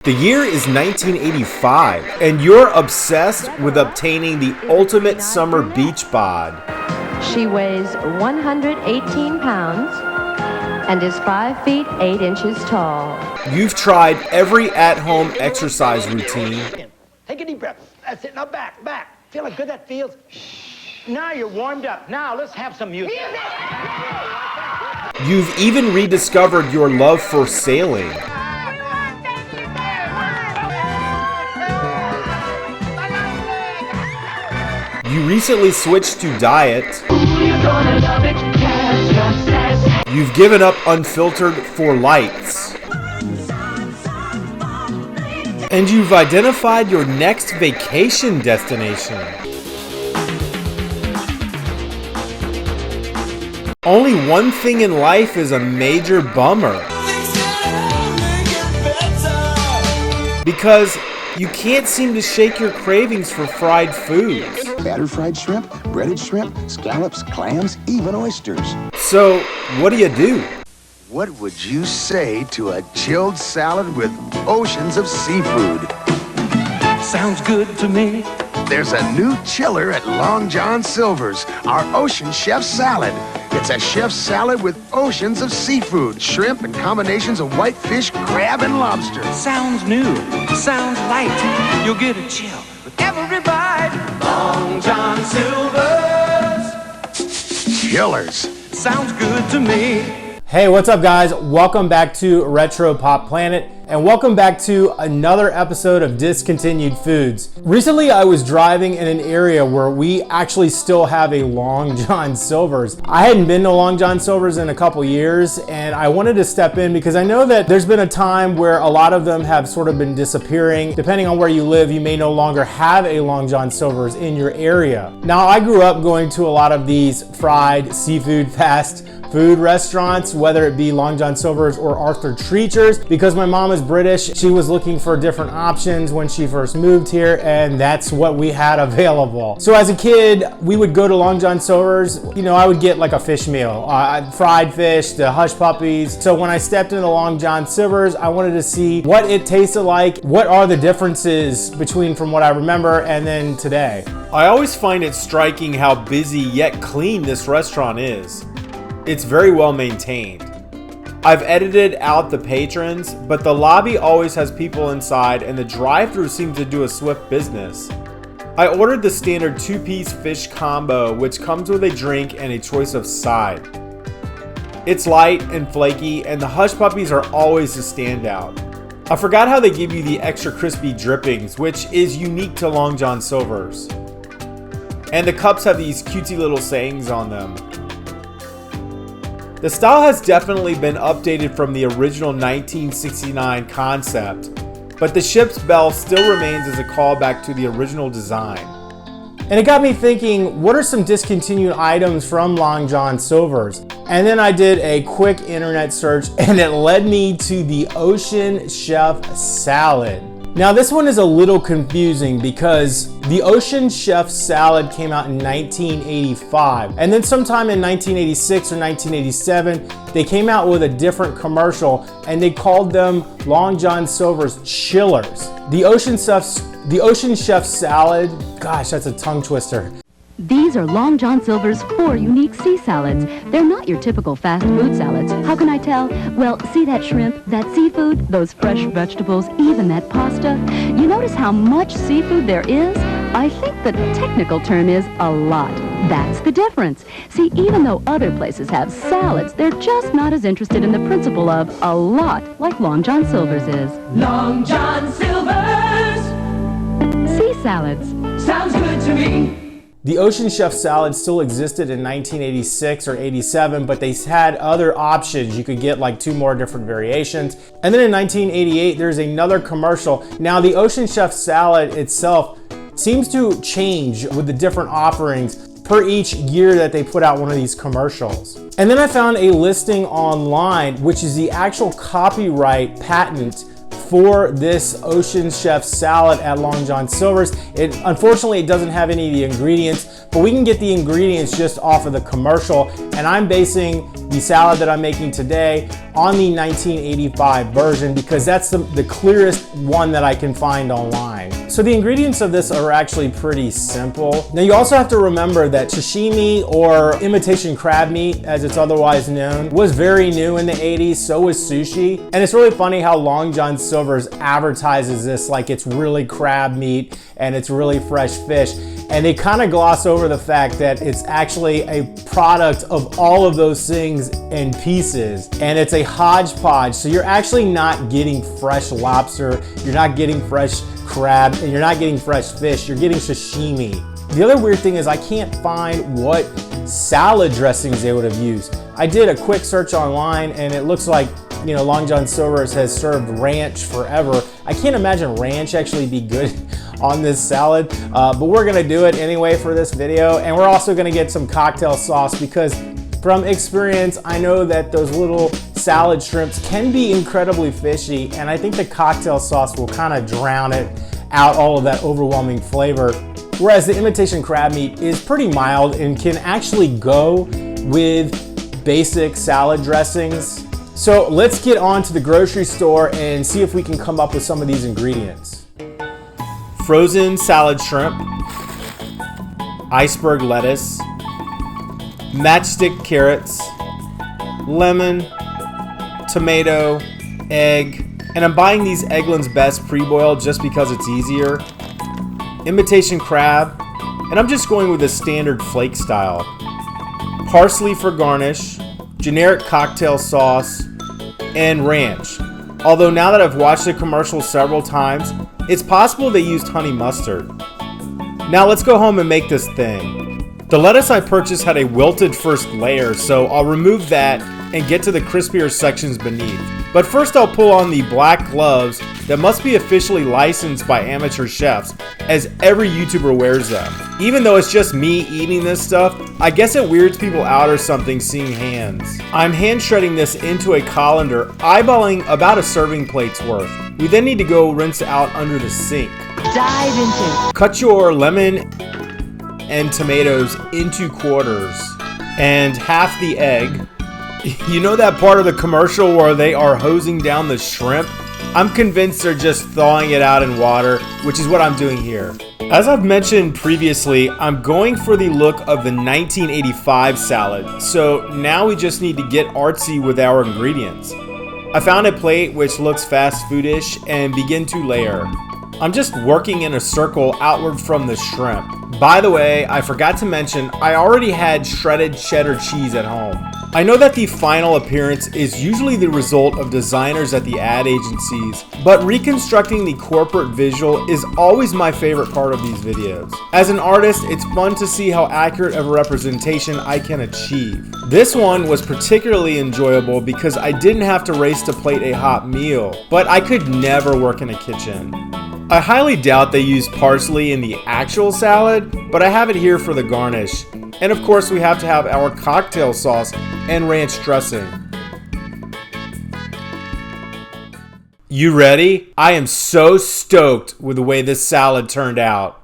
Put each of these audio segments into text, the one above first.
The year is 1985, and you're obsessed with obtaining the ultimate summer beach bod. She weighs 118 pounds and is 5 feet 8 inches tall. You've tried every at-home exercise routine. Take a deep breath. That's it. Now back. Feel how good that feels? Now you're warmed up. Now let's have some music. You've even rediscovered your love for sailing. You recently switched to diet. You've given up unfiltered for lights. And you've identified your next vacation destination. Only one thing in life is a major bummer. Because you can't seem to shake your cravings for fried foods. Battered fried shrimp, breaded shrimp, scallops, clams, even oysters. So, what do? What would you say to a chilled salad with oceans of seafood? Sounds good to me. There's a new chiller at Long John Silver's, our Ocean Chef Salad. It's a chef salad with oceans of seafood, shrimp, and combinations of whitefish, crab, and lobster. Sounds new. Sounds light. You'll get a chill with every bite. Long John Silver's. Chillers. Sounds good to me. Hey, what's up guys? Welcome back to Retro Pop Planet, and welcome back to another episode of Discontinued Foods. Recently I was driving in an area where we actually still have a Long John Silver's. I hadn't been to Long John Silver's in a couple years, and I wanted to step in because I know that there's been a time where a lot of them have sort of been disappearing. Depending on where you live, you may no longer have a Long John Silver's in your area. Now, I grew up going to a lot of these fried seafood fast food restaurants, whether it be Long John Silver's or Arthur Treacher's. Because my mom is British, she was looking for different options when she first moved here, and that's what we had available. So as a kid, we would go to Long John Silver's. You know, I would get like a fish meal, fried fish, the hush puppies. So when I stepped into Long John Silver's, I wanted to see what it tasted like. What are the differences between from what I remember and then today? I always find it striking how busy yet clean this restaurant is. It's very well maintained. I've edited out the patrons, but the lobby always has people inside, and the drive-thru seems to do a swift business. I ordered the standard 2-piece fish combo, which comes with a drink and a choice of side. It's light and flaky, and the hush puppies are always a standout. I forgot how they give you the extra crispy drippings, which is unique to Long John Silver's. And the cups have these cutesy little sayings on them. The style has definitely been updated from the original 1969 concept, but the ship's bell still remains as a callback to the original design. And it got me thinking, what are some discontinued items from Long John Silver's? And then I did a quick internet search, and it led me to the Ocean Chef Salad. Now this one is a little confusing because the Ocean Chef Salad came out in 1985, and then sometime in 1986 or 1987 they came out with a different commercial and they called them Long John Silver's Chillers. The Ocean Chef Salad, gosh, that's a tongue twister. These are Long John Silver's 4 unique sea salads. They're not your typical fast food salads. How can I tell? Well, see that shrimp, that seafood, those fresh vegetables, even that pasta? You notice how much seafood there is? I think the technical term is a lot. That's the difference. See, even though other places have salads, they're just not as interested in the principle of a lot like Long John Silver's is. Long John Silver's Sea salads. Sounds good to me. The Ocean Chef Salad still existed in 1986 or 87, but they had other options. You could get like 2 more different variations. And then in 1988, there's another commercial. Now the Ocean Chef Salad itself seems to change with the different offerings per each year that they put out one of these commercials. And then I found a listing online, which is the actual copyright patent for this Ocean Chef Salad at Long John Silver's. Unfortunately, it doesn't have any of the ingredients, but we can get the ingredients just off of the commercial, and I'm basing the salad that I'm making today on the 1985 version because that's the clearest one that I can find online. So the ingredients of this are actually pretty simple. Now you also have to remember that sashimi, or imitation crab meat as it's otherwise known, was very new in the 80s, so was sushi. And it's really funny how Long John Silver's advertises this like it's really crab meat and it's really fresh fish. And they kind of gloss over the fact that it's actually a product of all of those things in pieces. And it's a hodgepodge. So you're actually not getting fresh lobster, you're not getting fresh crab, and you're not getting fresh fish, you're getting sashimi. The other weird thing is I can't find what salad dressings they would have used. I did a quick search online and it looks like, you know, Long John Silver's has served ranch forever. I can't imagine ranch actually be good on this salad, but we're gonna do it anyway for this video. And we're also gonna get some cocktail sauce because from experience, I know that those little salad shrimps can be incredibly fishy, and I think the cocktail sauce will kind of drown it out, all of that overwhelming flavor. Whereas the imitation crab meat is pretty mild and can actually go with basic salad dressings. So let's get on to the grocery store and see if we can come up with some of these ingredients. Frozen salad shrimp, iceberg lettuce, matchstick carrots, lemon, tomato, egg, and I'm buying these Eggland's Best pre-boiled just because it's easier, imitation crab, and I'm just going with the standard flake style, parsley for garnish, generic cocktail sauce, and ranch. Although now that I've watched the commercial several times, it's possible they used honey mustard. Now let's go home and make this thing. The lettuce I purchased had a wilted first layer, so I'll remove that and get to the crispier sections beneath. But first I'll pull on the black gloves that must be officially licensed by amateur chefs, as every YouTuber wears them. Even though it's just me eating this stuff, I guess it weirds people out or something seeing hands. I'm hand shredding this into a colander, eyeballing about a serving plate's worth. We then need to go rinse out under the sink. Dive into. Cut your lemon and tomatoes into quarters and half the egg. You know that part of the commercial where they are hosing down the shrimp? I'm convinced they're just thawing it out in water, which is what I'm doing here. As I've mentioned previously, I'm going for the look of the 1985 salad, so now we just need to get artsy with our ingredients. I found a plate which looks fast foodish and begin to layer. I'm just working in a circle outward from the shrimp. By the way, I forgot to mention, I already had shredded cheddar cheese at home. I know that the final appearance is usually the result of designers at the ad agencies, but reconstructing the corporate visual is always my favorite part of these videos. As an artist, it's fun to see how accurate of a representation I can achieve. This one was particularly enjoyable because I didn't have to race to plate a hot meal, but I could never work in a kitchen. I highly doubt they use parsley in the actual salad, but I have it here for the garnish. And of course we have to have our cocktail sauce and ranch dressing. You ready? I am so stoked with the way this salad turned out.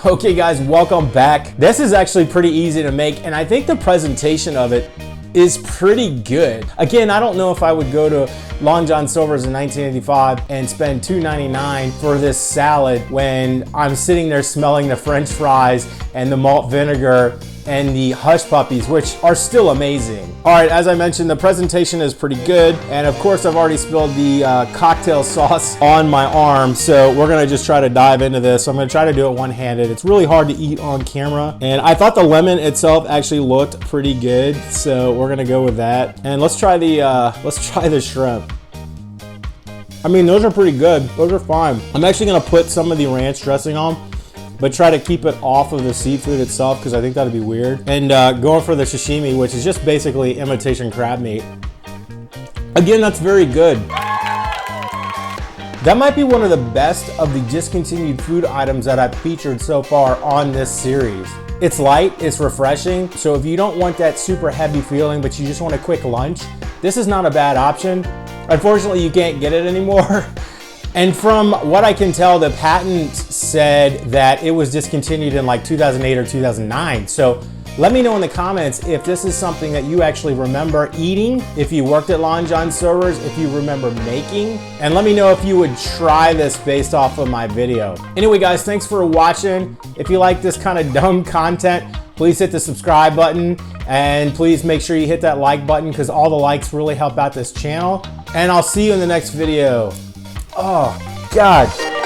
Okay guys, welcome back. This is actually pretty easy to make, and I think the presentation of it is pretty good. Again, I don't know if I would go to Long John Silver's in 1985 and spend $2.99 for this salad when I'm sitting there smelling the French fries and the malt vinegar and the hush puppies, which are still amazing. All right, as I mentioned, the presentation is pretty good. And of course, I've already spilled the cocktail sauce on my arm. So we're gonna just try to dive into this. I'm gonna try to do it one-handed. It's really hard to eat on camera. And I thought the lemon itself actually looked pretty good. So we're gonna go with that. And let's try the shrimp. I mean, those are pretty good. Those are fine. I'm actually gonna put some of the ranch dressing on, but try to keep it off of the seafood itself because I think that'd be weird. And going for the sashimi, which is just basically imitation crab meat. Again, that's very good. That might be one of the best of the discontinued food items that I've featured so far on this series. It's light, it's refreshing. So if you don't want that super heavy feeling, but you just want a quick lunch, this is not a bad option. Unfortunately, you can't get it anymore. And from what I can tell, the patent said that it was discontinued in like 2008 or 2009. So let me know in the comments if this is something that you actually remember eating, if you worked at Long John Silver's, if you remember making, and let me know if you would try this based off of my video. Anyway, guys, thanks for watching. If you like this kind of dumb content, please hit the subscribe button, and please make sure you hit that like button because all the likes really help out this channel. And I'll see you in the next video. Oh, God.